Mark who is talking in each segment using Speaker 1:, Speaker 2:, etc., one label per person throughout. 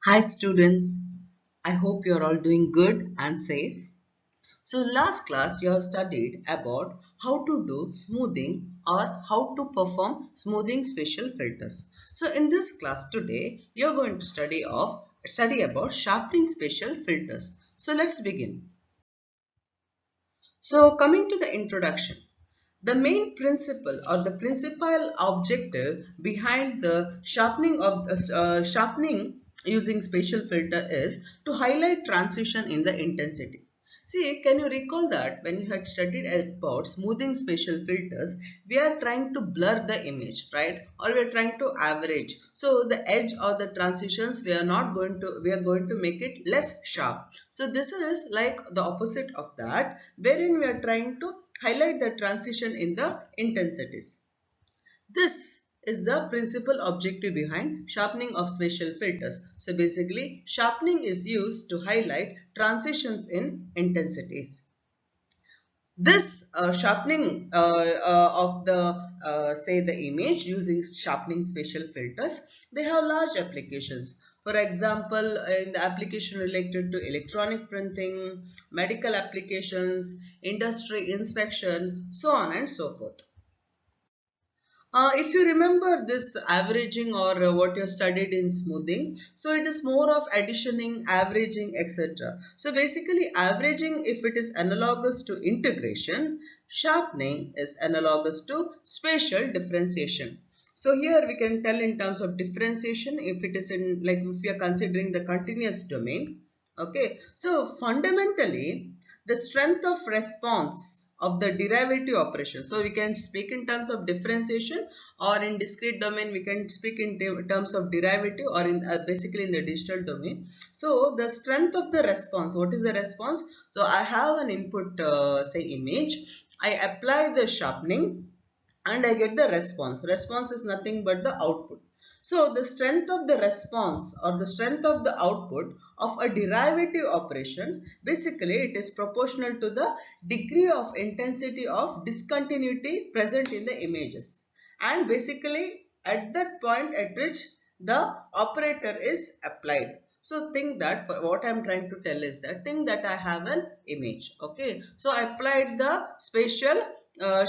Speaker 1: Hi students, I hope you are all doing good and safe. So last class you have studied about how to do smoothing or how to perform smoothing spatial filters. So in this class today you are going to study about sharpening spatial filters. So let's begin. So coming to the introduction. The main principle or the principal objective behind the sharpening using spatial filter is to highlight transition in the intensity. See, can you recall that when you had studied about smoothing spatial filters, we are trying to blur the image, right? Or we are trying to average. So the edge or the transitions, we are going to make it less sharp. So this is like the opposite of that, wherein we are trying to highlight the transition in the intensities. This is the principal objective behind sharpening of spatial filters. So basically, sharpening is used to highlight transitions in intensities. This sharpening of the say the image using sharpening spatial filters, they have large applications. For example, in the application related to electronic printing, medical applications, industry inspection, so on and so forth. If you remember this averaging or what you studied in smoothing, so it is more of additioning, averaging, etc. So basically averaging, if it is analogous to integration, sharpening is analogous to spatial differentiation. So here we can tell in terms of differentiation if it is in, like if we are considering the continuous domain. Okay, so fundamentally the strength of response of the derivative operation. So we can speak in terms of differentiation, or in discrete domain we can speak in terms of derivative, or in basically in the digital domain. So the strength of the response, what is the response? So I have an input, say image, I apply the sharpening and I get the response. Response is nothing but the output. So the strength of the response or the strength of the output of a derivative operation, basically it is proportional to the degree of intensity of discontinuity present in the images. And basically at that point at which the operator is applied. So think that, for what I am trying to tell is that, think that I have an image. Okay. So I applied the spatial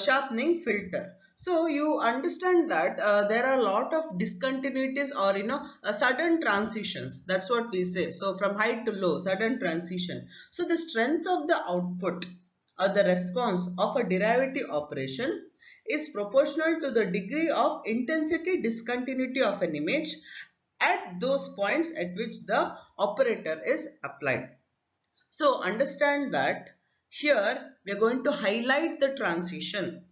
Speaker 1: sharpening filter. So you understand that there are a lot of discontinuities, or sudden transitions. That's what we say. So from high to low, sudden transition. So the strength of the output or the response of a derivative operation is proportional to the degree of intensity discontinuity of an image at those points at which the operator is applied. So understand that here we are going to highlight the transition.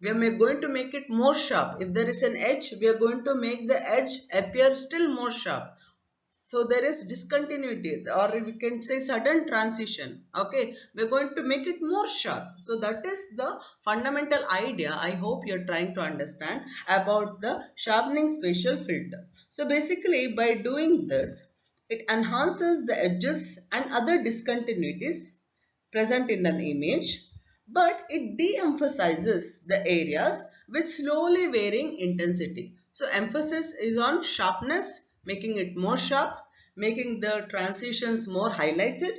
Speaker 1: We are going to make it more sharp. If there is an edge, we are going to make the edge appear still more sharp. So there is discontinuity, or we can say sudden transition. Okay, we're going to make it more sharp. So that is the fundamental idea I hope you're trying to understand about the sharpening spatial filter. So basically by doing this, it enhances the edges and other discontinuities present in an image, but it de-emphasizes the areas with slowly varying intensity. So emphasis is on sharpness, making it more sharp, making the transitions more highlighted.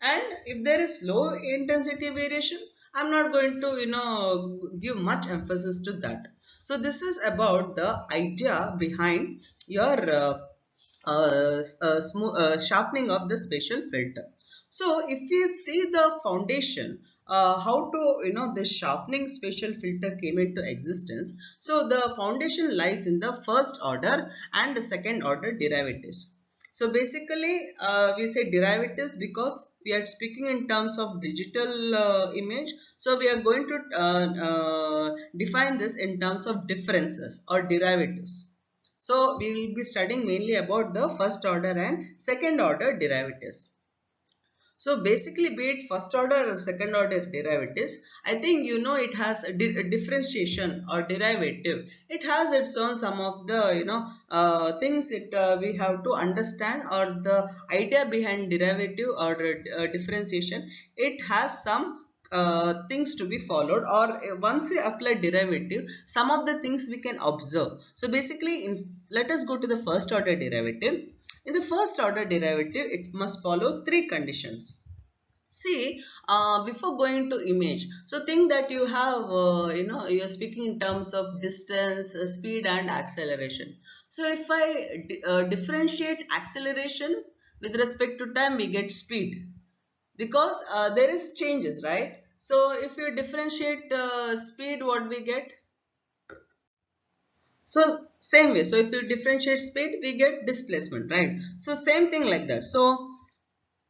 Speaker 1: And if there is low intensity variation, I'm not going to give much emphasis to that. So this is about the idea behind your sharpening of the spatial filter. So if we see the foundation, how to this sharpening spatial filter came into existence. So the foundation lies in the first order and the second order derivatives. So basically we say derivatives because we are speaking in terms of digital image. So we are going to define this in terms of differences or derivatives. So we will be studying mainly about the first order and second order derivatives. So basically, be it first order or second order derivatives, I think it has a differentiation or derivative. It has its own some of the things it we have to understand, or the idea behind derivative or differentiation. It has some things to be followed, or once we apply derivative, some of the things we can observe. So basically, let us go to the first order derivative. In the first order derivative, it must follow three conditions. See, before going to image, so think that you have, you are speaking in terms of distance, speed and acceleration. So if I differentiate acceleration with respect to time, we get speed because there is changes, right? So if you differentiate speed, what we get? So same way. So if you differentiate speed, we get displacement, right? So same thing like that. So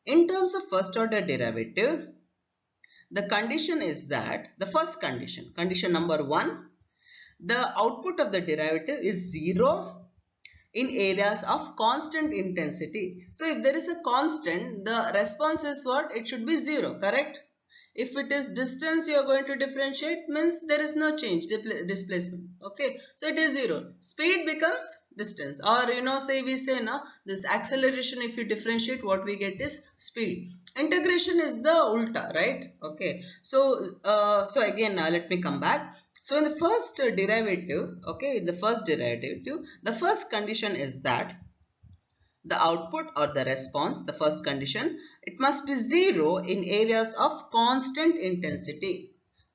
Speaker 1: in terms of first order derivative, the condition is that the first condition, condition number one, the output of the derivative is 0 in areas of constant intensity. So if there is a constant, the response is what? It should be 0, correct? If it is distance you are going to differentiate, means there is no change, displacement. Okay, so it is 0. Speed becomes distance, or say we say now this acceleration, if you differentiate, what we get is speed. Integration is the ulta, right? Okay, so so again now let me come back. So in the first derivative, okay, the first derivative, the first condition is that the output or the response, the first condition, it must be 0 in areas of constant intensity.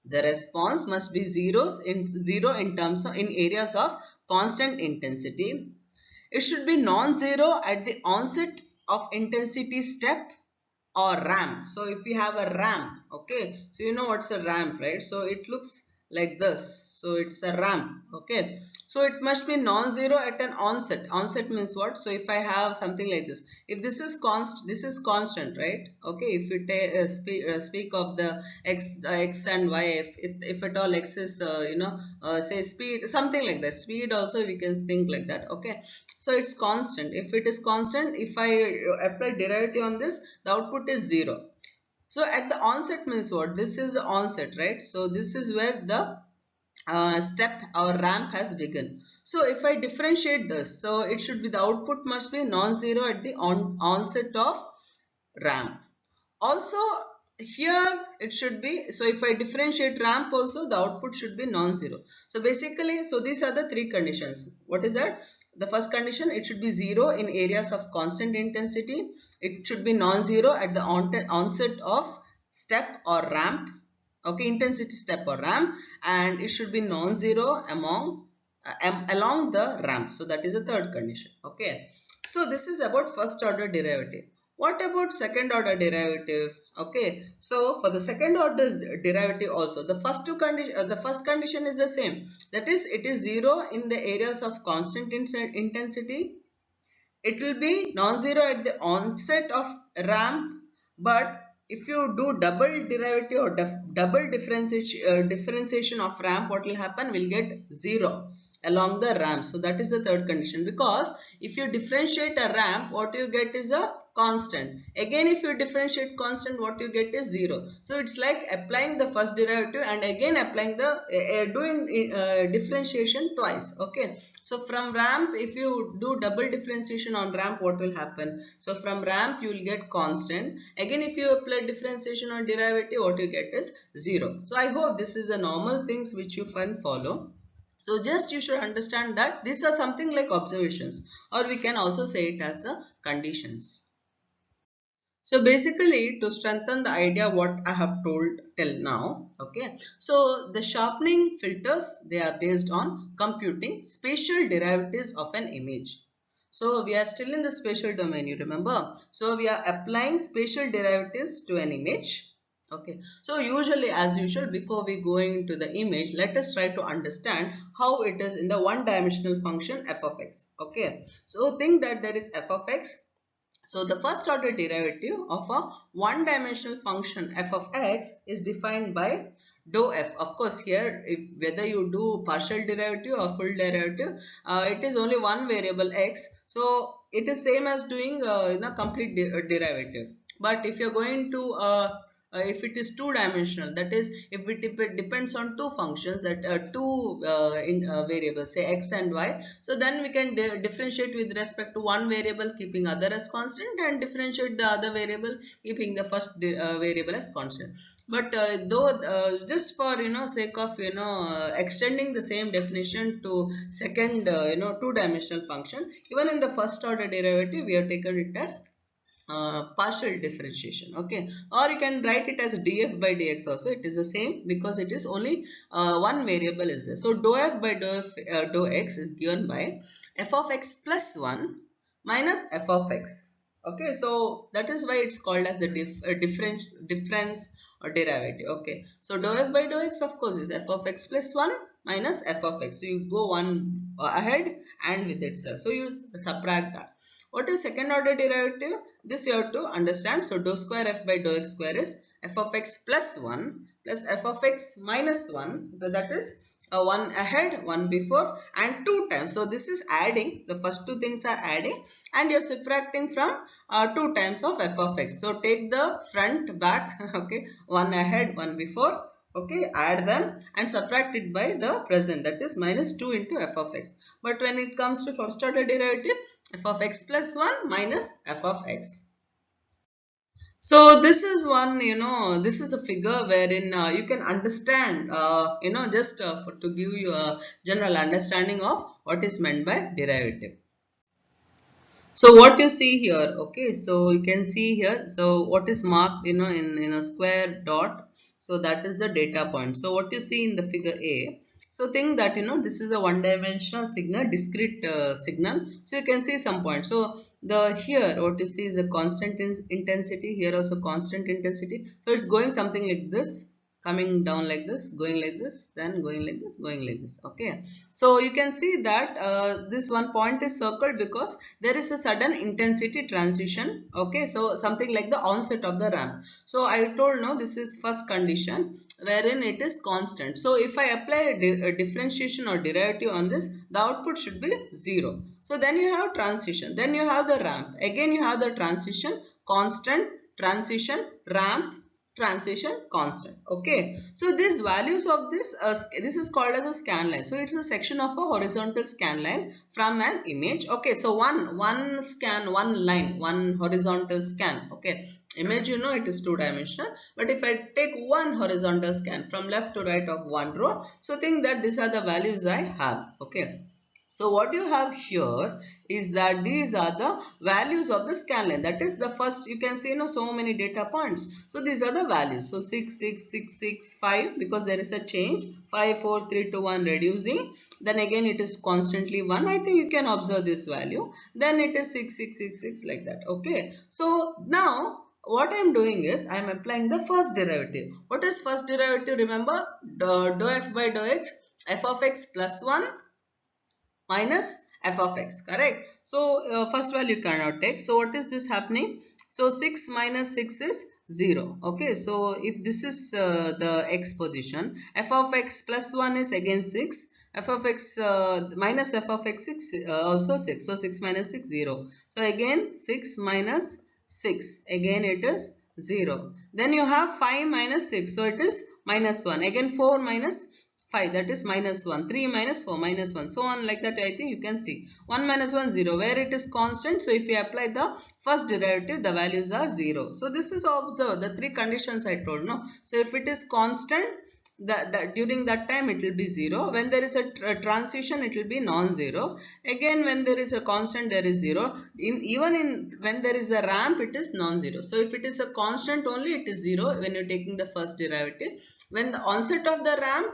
Speaker 1: The response must be 0 in terms of in areas of constant intensity. It should be non-zero at the onset of intensity step or ramp. So if we have a ramp, okay, so you know what's a ramp, right? So it looks like this. So it's a ramp, okay. So it must be non-zero at an onset. Onset means what? So if I have something like this, if this is constant, right? Okay, if you speak of the x and y, if at all x is say speed, something like that. Speed also we can think like that, okay. So it's constant. If it is constant, if I apply derivative on this, the output is 0. So at the onset means what? This is the onset, right? So this is where the step or ramp has begun. So if I differentiate this, so it should be the output must be non-zero at the onset of ramp. Also here it should be, so if I differentiate ramp also, the output should be non-zero. So basically, so these are the three conditions. What is that? The first condition, it should be 0 in areas of constant intensity. It should be non-zero at the onset of step or ramp, okay, intensity step or ramp, and it should be non-zero along the ramp. So that is the third condition, okay. So this is about first order derivative. What about second order derivative? Okay, so for the second order derivative also, the first two condition, the first condition is the same. That is, it is 0 in the areas of constant intensity. It will be non-zero at the onset of ramp, but if you do double derivative or double differentiation of ramp, what will happen? We'll get 0 along the ramp. So that is the third condition, because if you differentiate a ramp, what you get is a constant. Again, if you differentiate constant, what you get is 0. So it's like applying the first derivative and again applying the doing differentiation twice, okay. So from ramp, if you do double differentiation on ramp, what will happen? So from ramp you will get constant. Again, if you apply differentiation on derivative, what you get is 0. So I hope this is the normal things which you can follow. So just you should understand that these are something like observations, or we can also say it as the conditions. So basically, to strengthen the idea what I have told till now, okay. So the sharpening filters, they are based on computing spatial derivatives of an image. So we are still in the spatial domain, you remember. So we are applying spatial derivatives to an image. Okay. So usually, as usual, before we go into the image, let us try to understand how it is in the one-dimensional function f of x. Okay. So think that there is f of x. So the first order derivative of a one-dimensional function f of x is defined by dou f. Of course, here if whether you do partial derivative or full derivative, it is only one variable x. So it is same as doing complete derivative. But if you're going to if it is two dimensional, that is if it depends on two functions, that two variables, say x and y, so then we can differentiate with respect to one variable keeping other as constant, and differentiate the other variable keeping the first variable as constant. But though just for sake of extending the same definition to second two dimensional function, even in the first order derivative we have taken it as partial differentiation. Okay, or you can write it as df by dx also, it is the same because it is only one variable is there. So dou f by dou x is given by f of x plus 1 minus f of x. Okay, so that is why it's called as the difference or derivative. Okay, so dou f by dou x of course is f of x plus 1 minus f of x. So you go one ahead and with itself, so you subtract that. What is second order derivative? This you have to understand. So dou square f by dou x square is f of x plus 1 plus f of x minus 1. So that is one ahead, one before, and 2 times. So this is adding. The first two things are adding, and you're subtracting from 2 times of f of x. So take the front, back, okay, one ahead, one before. Okay, add them and subtract it by the present, that is minus 2 into f of x. But when it comes to first order derivative, f of x plus 1 minus f of x. So this is one, this is a figure wherein you can understand, just to give you a general understanding of what is meant by derivative. So what you see here, okay, so you can see here, so what is marked, in a square dot, so that is the data point. So what you see in the figure A, so think that, this is a one dimensional signal, discrete signal. So you can see some points. So the here, what you see is a constant intensity, here also constant intensity. So it's going something like this, coming down like this, going like this, then going like this, going like this. Okay, so you can see that this one point is circled because there is a sudden intensity transition. Okay, so something like the onset of the ramp. So I told, no, this is first condition wherein it is constant. So if I apply a differentiation or derivative on this, the output should be 0. So then you have transition, then you have the ramp, again you have the transition, constant, transition, ramp, transition, constant. Okay, so these values of this is called as a scan line. So it's a section of a horizontal scan line from an image. Okay, so one scan, one line, one horizontal scan. Okay, image, it is two dimensional, but if I take one horizontal scan from left to right of one row, so think that these are the values I have. Okay, so what you have here is that these are the values of the scan line. That is the first, you can see, so many data points. So these are the values. So 6, 6, 6, 6, 5, because there is a change. 5, 4, 3, 2, 1 reducing. Then again it is constantly 1. I think you can observe this value. Then it is 6, 6, 6, 6 like that. Okay. So now what I am doing is I am applying the first derivative. What is first derivative? Remember, dou f by dou x, f of x plus 1 minus f of x, correct? So first value cannot take. So what is this happening? So 6 minus 6 is 0. Okay, so if this is the x position, f of x plus 1 is again 6, f of x minus f of x 6 also 6. So 6 minus 6, 0. So again 6 minus 6, again it is 0. Then you have 5 minus 6, so it is minus 1. Again 4 minus 5, that is minus 1. 3 minus 4, minus 1. So on like that, I think you can see. 1 minus 1, 0. Where it is constant, so if you apply the first derivative, the values are 0. So this is observed, the three conditions I told, no? So if it is constant, during that time it will be 0. When there is a transition, it will be non-zero. Again, when there is a constant, there is 0. Even when there is a ramp, it is non-zero. So if it is a constant only, it is 0 when you're taking the first derivative. When the onset of the ramp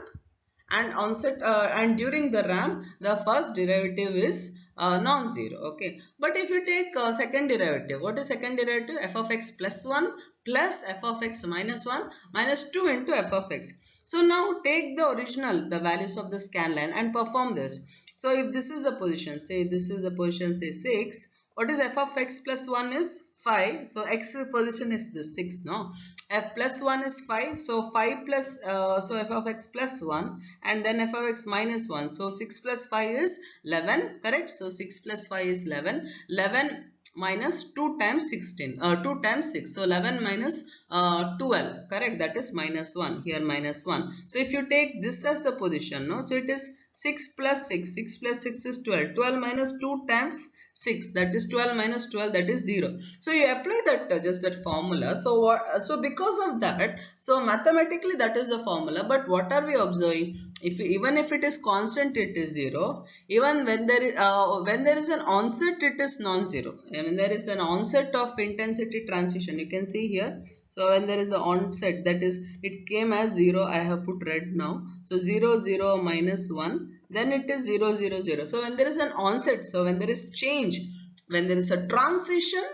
Speaker 1: and during the ramp, the first derivative is non-zero. Okay, but if you take second derivative, what is second derivative? F of x plus 1 plus f of x minus 1 minus 2 into f of x. So now take the original, the values of the scan line, and perform this. So if this is a position, say this is a position, say 6, what is f of x plus 1 is 5. So x position is this 6, no? F plus 1 is 5. So 5 plus, so f of x plus 1, and then f of x minus 1. So 6 plus 5 is 11, correct? So 6 plus 5 is 11. 11 minus 2 times 16, 2 times 6. So 11 minus 12, correct? That is minus 1. Here minus 1. So if you take this as the position, no? So it is 6 plus 6. 6 plus 6 is 12. 12 minus 2 times 6, that is 12 minus 12, that is 0. So you apply that just that formula. So what, so because of that, so mathematically that is the formula. But what are we observing? If even if it is constant, it is 0. Even when there is an onset, it is non-zero. And when there is an onset of intensity transition, you can see here. So when there is an onset, that is, it came as 0. I have put red now. So 0 0 minus 1, then it is 0 0 0. So when there is an onset, so when there is change, when there is a transition,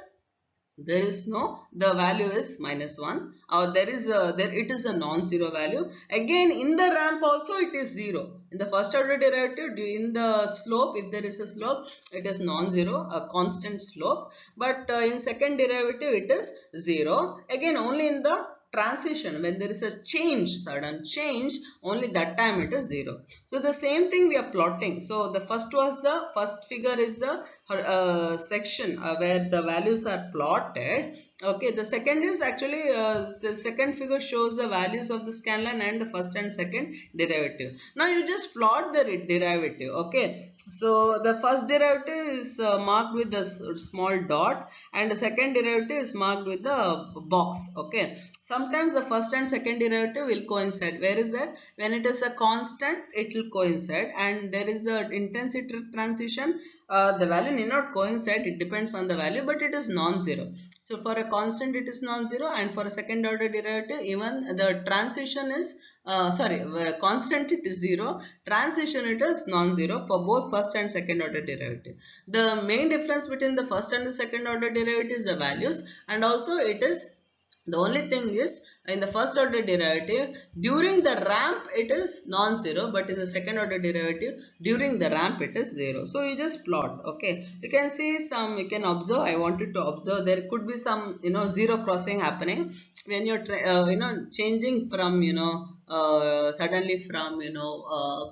Speaker 1: there is no, the value is minus 1, or there is a, there it is a non-zero value. Again in the ramp also it is 0. In the first order derivative, in the slope, if there is a slope, it is non-zero, a constant slope. But in second derivative it is 0. Again only in the transition, when there is a change, sudden change, only that time it is 0. So the same thing we are plotting. So the first figure is the section where the values are plotted. Okay, the second is actually the second figure shows the values of the scanline and the first and second derivative. Now you just plot the derivative. Okay, so the first derivative is marked with the small dot, and the second derivative is marked with the box. Okay, sometimes the first and second derivative will coincide. Where is that? When it is a constant, it will coincide, and there is a intensity transition, the value need not coincide, it depends on the value, but it is non-zero. So for a constant it is non-zero, and for a second order derivative even the transition is constant it is 0, transition it is non-zero for both first and second order derivative. The main difference between the first and the second order derivative is the values, and also it is, the only thing is, in the first order derivative, during the ramp it is non-zero, but in the second order derivative, during the ramp it is 0. So you just plot. Okay, you can see some, you can observe, I wanted to observe, there could be some, zero crossing happening when you're changing from, suddenly from,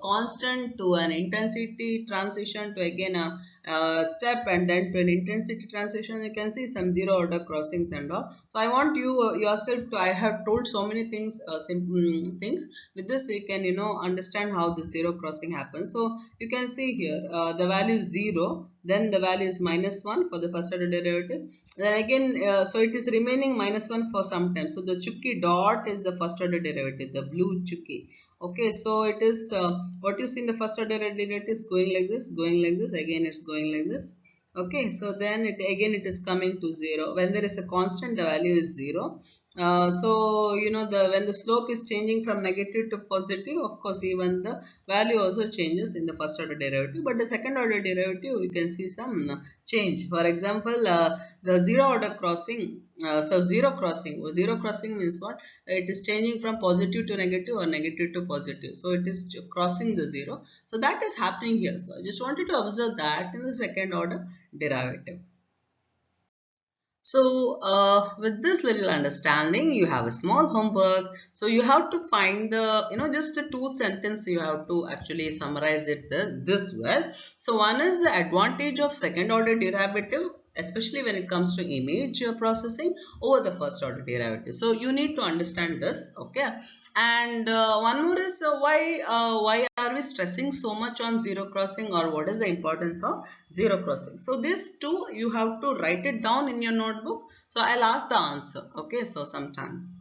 Speaker 1: constant to an intensity transition to again a step, and then to an intensity transition. You can see some zero order crossings and all. So I want you yourself to, I have told so many things, things. With this you can understand how the zero crossing happens. So you can see here the value is 0, then the value is minus 1 for the first order derivative, then again so it is remaining minus 1 for some time. So the chuki dot is the first order derivative, the blue chuki. Okay, so it is what you see in the first order derivative is going like this, going like this, again it's going like this. Okay, so then it again it is coming to 0. When there is a constant, the value is 0. So when the slope is changing from negative to positive, of course even the value also changes in the first order derivative, but the second order derivative you can see some change. For example, the zero order crossing, zero crossing means what? It is changing from positive to negative or negative to positive, so it is crossing the 0. So that is happening here. So I just wanted to observe that in the second order derivative. So with this little understanding, you have a small homework. So you have to find the, just a 2 sentence, you have to actually summarize it this way. So one is the advantage of second order derivative, especially when it comes to image processing over the first order derivative. So you need to understand this. Okay. And one more is why are we stressing so much on zero crossing, or what is the importance of zero crossing? So this too you have to write it down in your notebook. So I'll ask the answer. Okay, so sometime.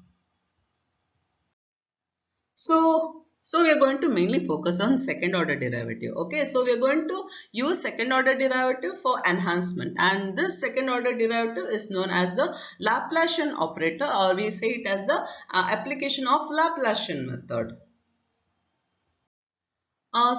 Speaker 1: So we are going to mainly focus on second order derivative. Okay, so we are going to use second order derivative for enhancement, and this second order derivative is known as the Laplacian operator, or we say it as the application of Laplacian method.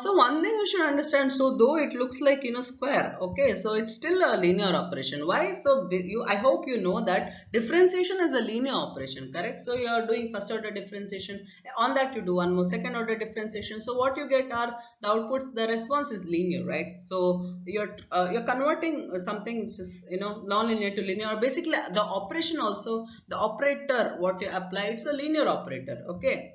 Speaker 1: So one thing you should understand, so though it looks like square, okay, so it's still a linear operation. Why? So I hope you know that differentiation is a linear operation, correct? So you are doing first order differentiation, on that you do one more second order differentiation. So what you get are the outputs, the response is linear, right? So you're converting something which is non-linear to linear, or basically the operation also, the operator what you apply, it's a linear operator. Okay.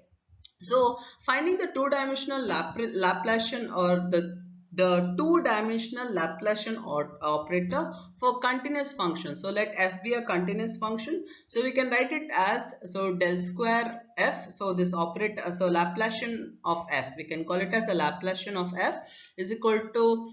Speaker 1: So finding the two-dimensional Laplacian, or the the two-dimensional Laplacian operator for continuous function. So let f be a continuous function. So we can write it as, so del square f. So this operator, so Laplacian of f, we can call it as a Laplacian of f is equal to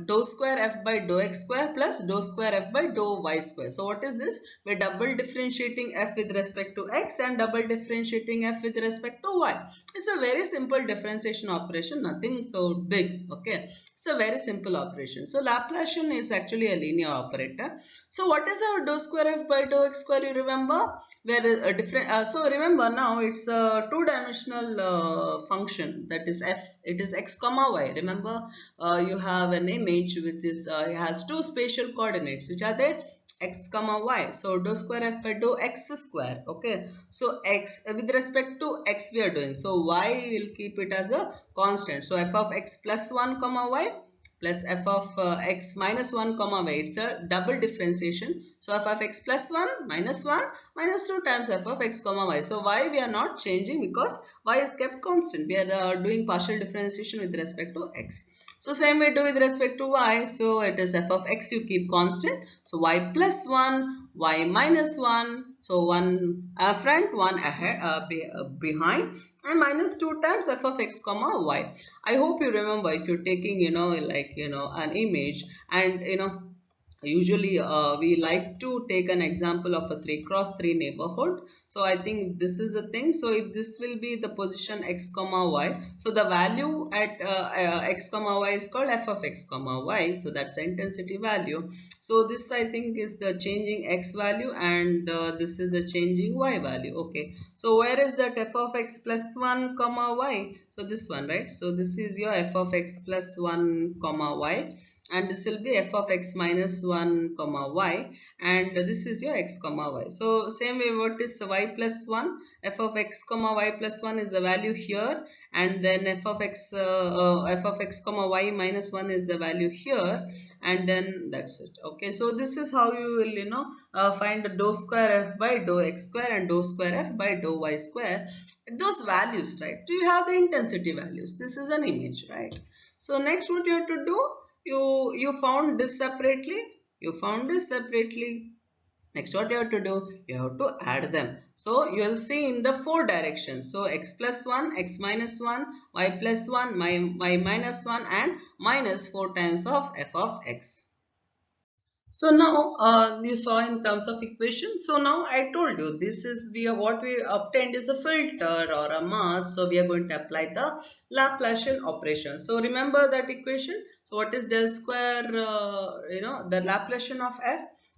Speaker 1: dou square f by dou x square plus dou square f by dou y square. So what is this? We're double differentiating f with respect to x and double differentiating f with respect to y. It's a very simple differentiation operation, nothing so big. Okay, it's a very simple operation. So Laplacian is actually a linear operator. So what is our dou square f by dou x square? You remember? Where a different. So remember now it's a two-dimensional function, that is f. It is x comma y. Remember, you have an image which is it has two spatial coordinates, which are there x comma y. So dou square f by dou x square. Okay. So x with respect to x we are doing. So y will keep it as a constant. So f of x plus 1 comma y plus f of x minus 1 comma y. It's a double differentiation. So f of x plus 1 minus 1 minus 2 times f of x comma y. So y we are not changing because y is kept constant. We are doing partial differentiation with respect to x. So same we do with respect to y. So it is f of x you keep constant. So y plus 1, y minus 1. So 1 front, 1 ahead, behind, and minus 2 times f of x comma y. I hope you remember, if you're taking, an image, and usually we like to take an example of a 3 cross 3 neighborhood. So I think this is the thing. So if this will be the position x comma y, so the value at x comma y is called f of x comma y. So that's the intensity value. So this I think is the changing x value, and this is the changing y value. Okay, so where is that f of x plus 1 comma y? So this one, right? So this is your f of x plus 1 comma y, and this will be f of x minus 1 comma y, and this is your x comma y. So same way, what is y plus 1? F of x comma y plus 1 is the value here, and then f of x comma y minus 1 is the value here, and then that's it. Okay, so this is how you will find the dou square f by dou x square and dou square f by dou y square. Those values, right? Do you have the intensity values? This is an image, right? So next what you have to do, you found this separately, next what you have to do, you have to add them. So you will see in the 4 directions. So x plus 1, x minus 1, y plus 1, y minus 1, and minus 4 times of f of x. So now you saw in terms of equation. So now I told you, this is what we obtained is a filter or a mass. So we are going to apply the Laplacian operation. So remember that equation. So what is del square? The Laplacian of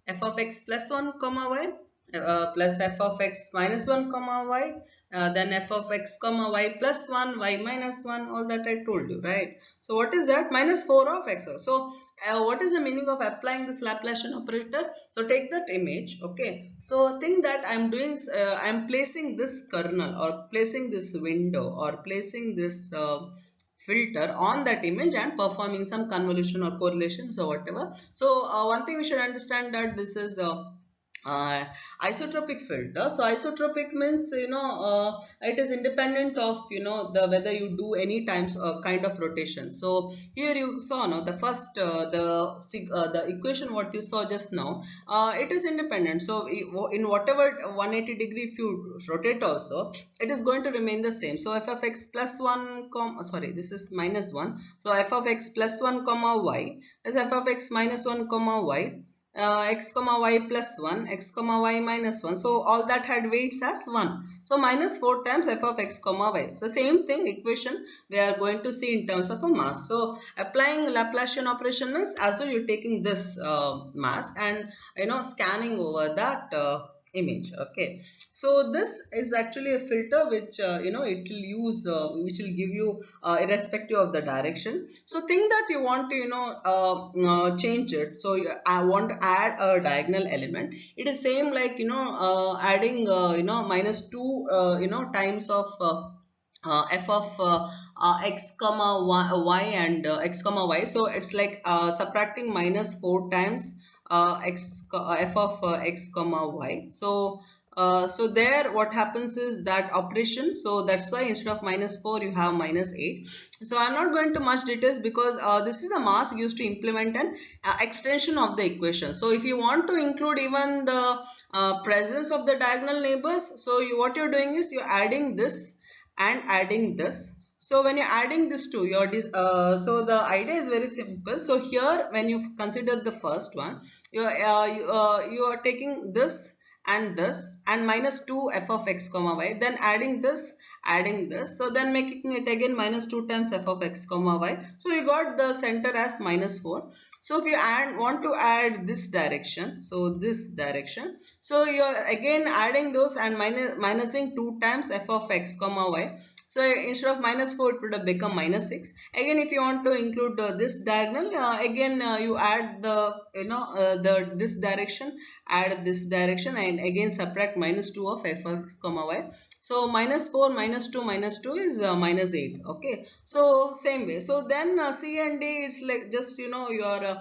Speaker 1: f of x plus 1 comma y plus f of x minus 1 comma y. Then f of x comma y plus 1, y minus 1, all that I told you, right? So what is that? Minus 4 of x. So what is the meaning of applying this Laplacian operator? So take that image. Okay, so think that I'm doing, I'm placing this kernel or placing this window or placing this filter on that image and performing some convolution or correlations or whatever. So one thing we should understand, that this is uh, isotropic filter. So isotropic means it is independent of the whether you do any times kind of rotation. So here you saw the first the equation what you saw just now, it is independent. So in whatever 180 degree if you rotate also, it is going to remain the same. So f of x plus 1 sorry, this is minus 1. So f of x plus 1 comma y is f of x minus 1 comma y, x comma y plus 1, x comma y minus 1. So all that had weights as 1. So minus 4 times f of x comma y. So same thing equation we are going to see in terms of a mass. So applying Laplacian operation means as though you're taking this mass and scanning over that image. Okay, so this is actually a filter which it will use which will give you irrespective of the direction. So think that you want to change it. So I want to add a diagonal element. It is same like adding minus 2 times of f of x comma y and x comma y. So it's like subtracting minus 4 times f of x comma y. So So there what happens is that operation, so that's why instead of -4 you have -8. So I'm not going to much details because this is the mask used to implement an extension of the equation. So if you want to include even the presence of the diagonal neighbors, so what you're doing is you're adding this and adding this. So when you're adding this to your so the idea is very simple. So here when you consider the first one, you are taking this and this and -2 f of x comma y, then adding this, so then making it again -2 times f of x comma y. So you got the center as -4. So if you want to add this direction, so this direction, so you're again adding those and minusing 2 times f of x comma y. So instead of -4 it would have become -6. Again if you want to include this diagonal, again you add the the this direction, add this direction, and again subtract -2 of f of x comma y. So -4 -2 is -8. Okay, so same way. So then C and D, it's like just you're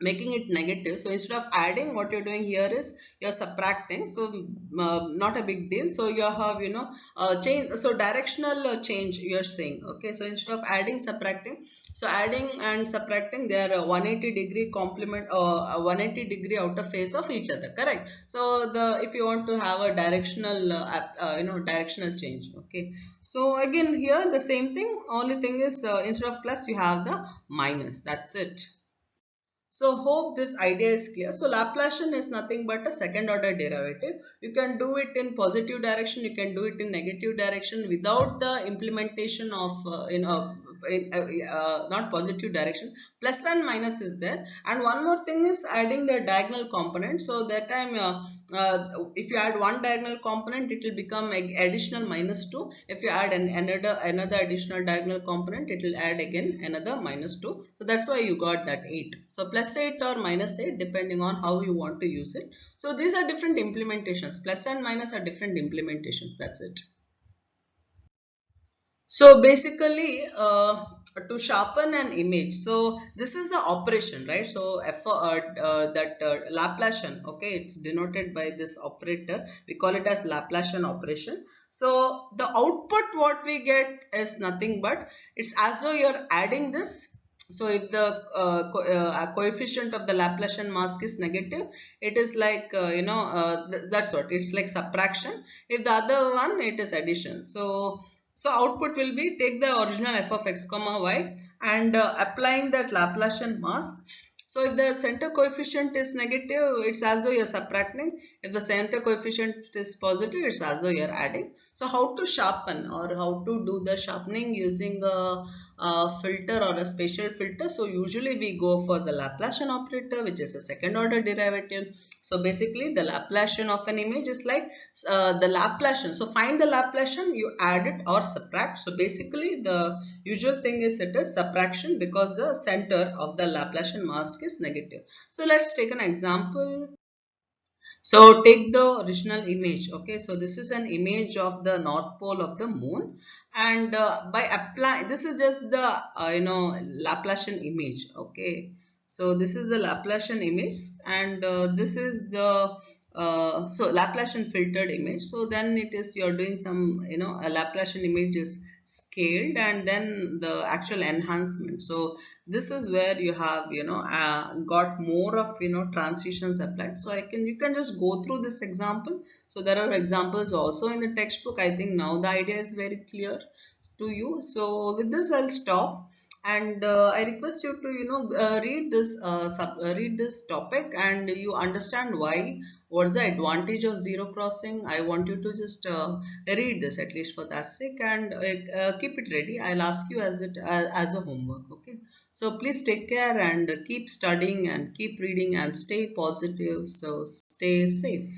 Speaker 1: making it negative. So instead of adding, what you're doing here is you're subtracting. So not a big deal. So you have change, so directional change you're saying. Okay, so instead of adding, subtracting, so adding and subtracting, they are 180-degree complement or 180-degree outer phase of each other, correct? So the if you want to have a directional directional change. Okay, so again here the same thing, only thing is instead of plus you have the minus. That's it. So hope this idea is clear. So Laplacian is nothing but a second order derivative. You can do it in positive direction, you can do it in negative direction without the implementation of not positive direction. Plus and minus is there. And one more thing is adding the diagonal component. So that time if you add one diagonal component, it will become additional -2. If you add another additional diagonal component, it will add again another -2. So that's why you got that 8. So +8 or -8 depending on how you want to use it. So these are different implementations. Plus and minus are different implementations. That's it. So basically, to sharpen an image, so this is the operation, right? So that Laplacian, okay, it's denoted by this operator. We call it as Laplacian operation. So the output what we get is nothing but it's as though you're adding this. So if the coefficient of the Laplacian mask is negative, it is like that's what it's like subtraction. If the other one, it is addition. So output will be take the original f of x comma y and applying that Laplacian mask. So if the center coefficient is negative, it's as though you're subtracting. If the center coefficient is positive, it's as though you're adding. So how to sharpen or how to do the sharpening using a filter or a spatial filter? So usually we go for the Laplacian operator, which is a second order derivative. So basically the Laplacian of an image is like the Laplacian. So find the Laplacian, you add it or subtract. So basically the usual thing is it is subtraction because the center of the Laplacian mask is negative. So let's take an example. So take the original image. Okay, so this is an image of the north pole of the moon, and by applying, this is just the Laplacian image. Okay, so this is the Laplacian image, and this is the so Laplacian filtered image. So then it is you're doing some a Laplacian image is scaled and then the actual enhancement. So this is where you have got more of transitions applied. So you can just go through this example. So there are examples also in the textbook. I think now the idea is very clear to you. So with this I'll stop, and I request you to read this topic and you understand why, what's the advantage of zero crossing. I want you to just read this at least for that sake, and keep it ready. I'll ask you as a homework. Okay, so please take care and keep studying and keep reading and stay positive. So stay safe.